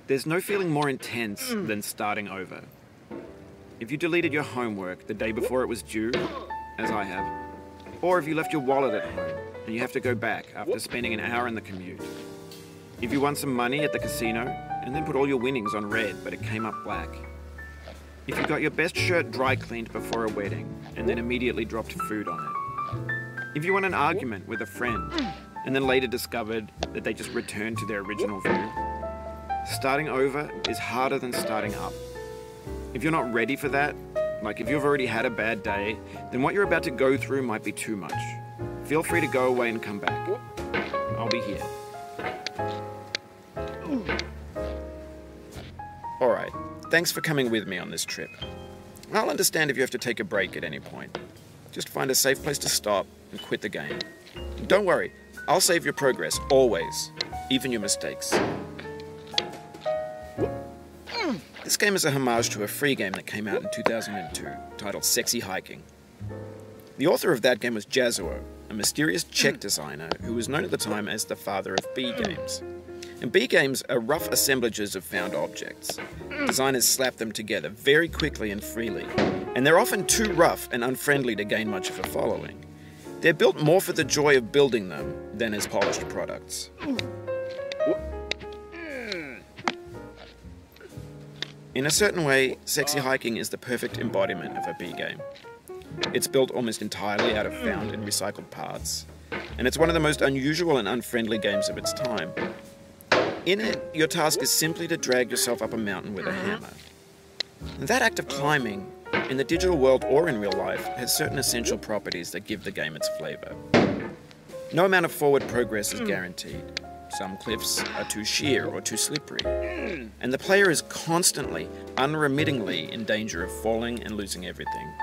There's no feeling more intense than starting over. If you deleted your homework the day before it was due, as I have, or if you left your wallet at home and you have to go back after spending an hour in the commute. If you won some money at the casino and then put all your winnings on red but it came up black. If you got your best shirt dry cleaned before a wedding and then immediately dropped food on it. If you won an argument with a friend and then later discovered that they just returned to their original view. Starting over is harder than starting up. If you're not ready for that, like if you've already had a bad day, then what you're about to go through might be too much. Feel free to go away and come back. I'll be here. Alright, thanks for coming with me on this trip. I'll understand if you have to take a break at any point. Just find a safe place to stop and quit the game. Don't worry, I'll save your progress, always, even your mistakes. This game is a homage to a free game that came out in 2002, titled Sexy Hiking. The author of that game was Jazuo, a mysterious Czech designer who was known at the time as the father of B games. And B games are rough assemblages of found objects. Designers slap them together very quickly and freely, and they're often too rough and unfriendly to gain much of a following. They're built more for the joy of building them than as polished products. In a certain way, Sexy Hiking is the perfect embodiment of a B game. It's built almost entirely out of found and recycled parts, and it's one of the most unusual and unfriendly games of its time. In it, your task is simply to drag yourself up a mountain with a hammer. And that act of climbing, in the digital world or in real life, has certain essential properties that give the game its flavor. No amount of forward progress is guaranteed. Some cliffs are too sheer or too slippery, and the player is constantly, unremittingly in danger of falling and losing everything.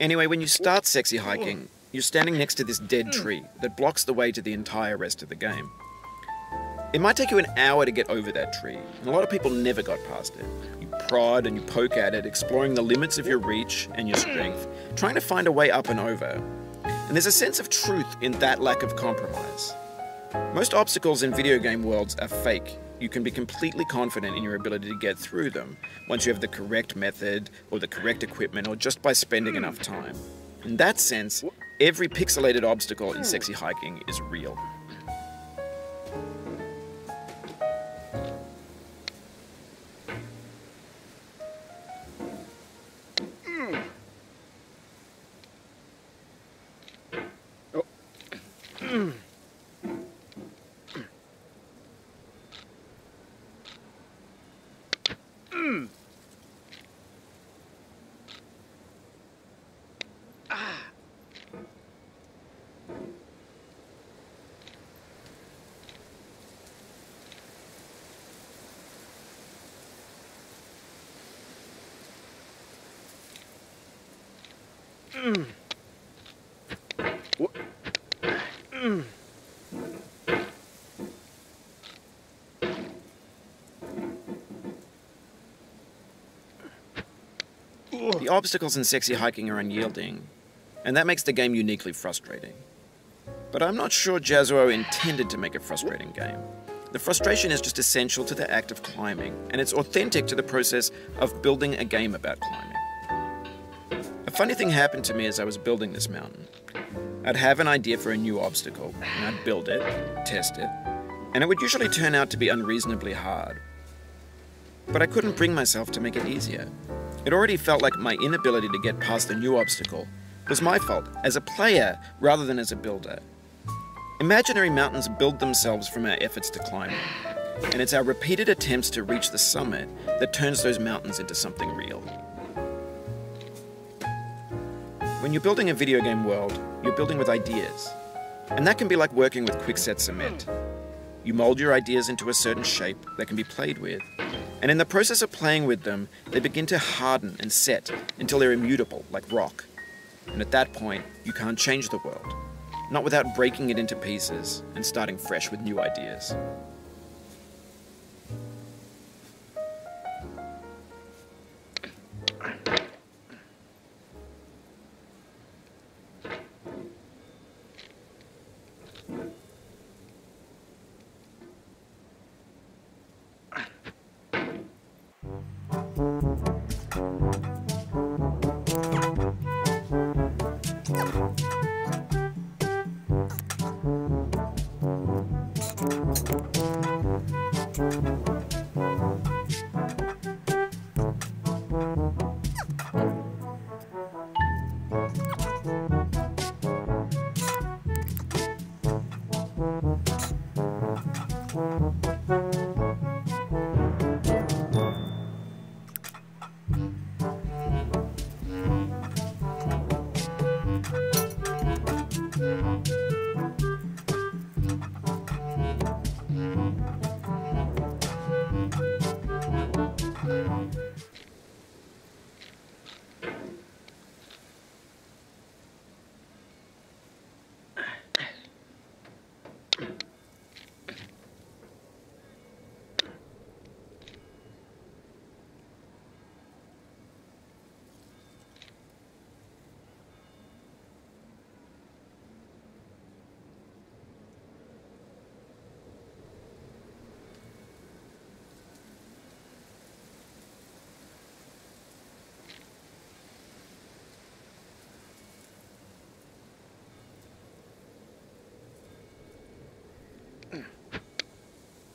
Anyway, when you start Sexy Hiking, you're standing next to this dead tree that blocks the way to the entire rest of the game. It might take you an hour to get over that tree, and a lot of people never got past it. You prod and you poke at it, exploring the limits of your reach and your strength, trying to find a way up and over. And there's a sense of truth in that lack of compromise. Most obstacles in video game worlds are fake. You can be completely confident in your ability to get through them once you have the correct method or the correct equipment or just by spending enough time. In that sense, every pixelated obstacle in Sexy Hiking is real. The obstacles in Sexy Hiking are unyielding, and that makes the game uniquely frustrating. But I'm not sure Jazuo intended to make a frustrating game. The frustration is just essential to the act of climbing, and it's authentic to the process of building a game about climbing. A funny thing happened to me as I was building this mountain. I'd have an idea for a new obstacle, and I'd build it, test it, and it would usually turn out to be unreasonably hard. But I couldn't bring myself to make it easier. It already felt like my inability to get past the new obstacle was my fault as a player rather than as a builder. Imaginary mountains build themselves from our efforts to climb them, and it's our repeated attempts to reach the summit that turns those mountains into something real. When you're building a video game world, you're building with ideas, and that can be like working with quickset cement. You mold your ideas into a certain shape that can be played with, and in the process of playing with them, they begin to harden and set until they're immutable, like rock. And at that point, you can't change the world, not without breaking it into pieces and starting fresh with new ideas.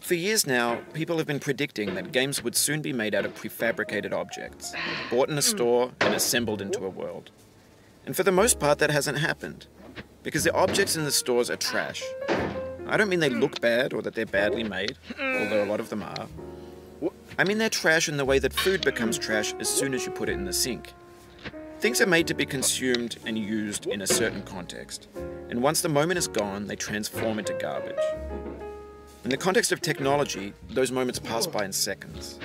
For years now, people have been predicting that games would soon be made out of prefabricated objects, bought in a store and assembled into a world. And for the most part, that hasn't happened, because the objects in the stores are trash. I don't mean they look bad or that they're badly made, although a lot of them are. I mean they're trash in the way that food becomes trash as soon as you put it in the sink. Things are made to be consumed and used in a certain context, and once the moment is gone, they transform into garbage. In the context of technology, those moments pass by in seconds.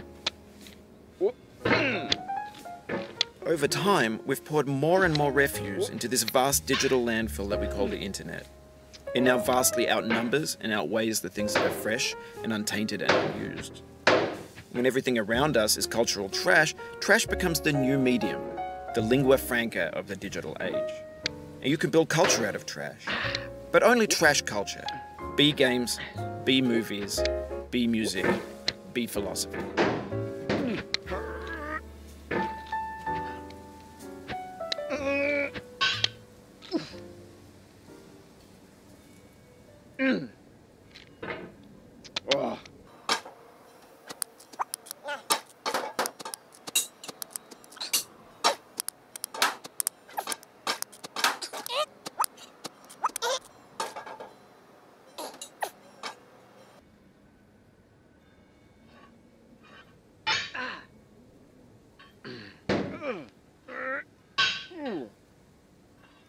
Over time, we've poured more and more refuse into this vast digital landfill that we call the internet. It now vastly outnumbers and outweighs the things that are fresh and untainted and unused. When everything around us is cultural trash, trash becomes the new medium, the lingua franca of the digital age. And you can build culture out of trash, but only trash culture. B games, B movies, B music, B philosophy. Oh.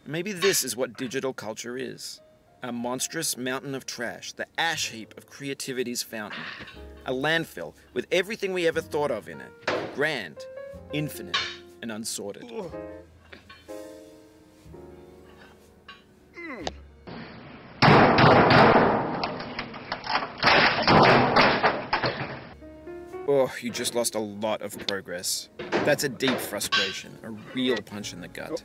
Maybe this is what digital culture is. A monstrous mountain of trash, the ash heap of creativity's fountain. A landfill with everything we ever thought of in it. Grand, infinite, and unsorted. Oh, you just lost a lot of progress. That's a deep frustration, a real punch in the gut.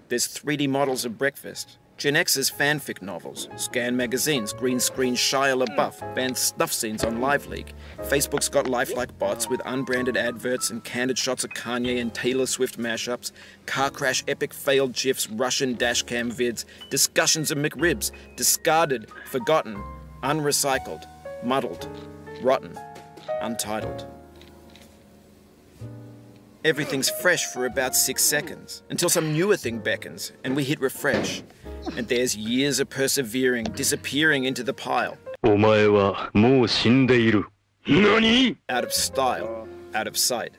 There's 3D models of breakfast, Gen X's fanfic novels, scan magazines, green screen Shia LaBeouf, banned snuff scenes on LiveLeak. Facebook's got lifelike bots with unbranded adverts and candid shots of Kanye and Taylor Swift mashups, car crash epic failed GIFs, Russian dashcam vids, discussions of McRibs, discarded, forgotten, unrecycled, muddled, rotten, untitled. Everything's fresh for about 6 seconds, until some newer thing beckons, and we hit refresh. And there's years of persevering, disappearing into the pile. お前はもう死んでいる。何? Out of style, out of sight.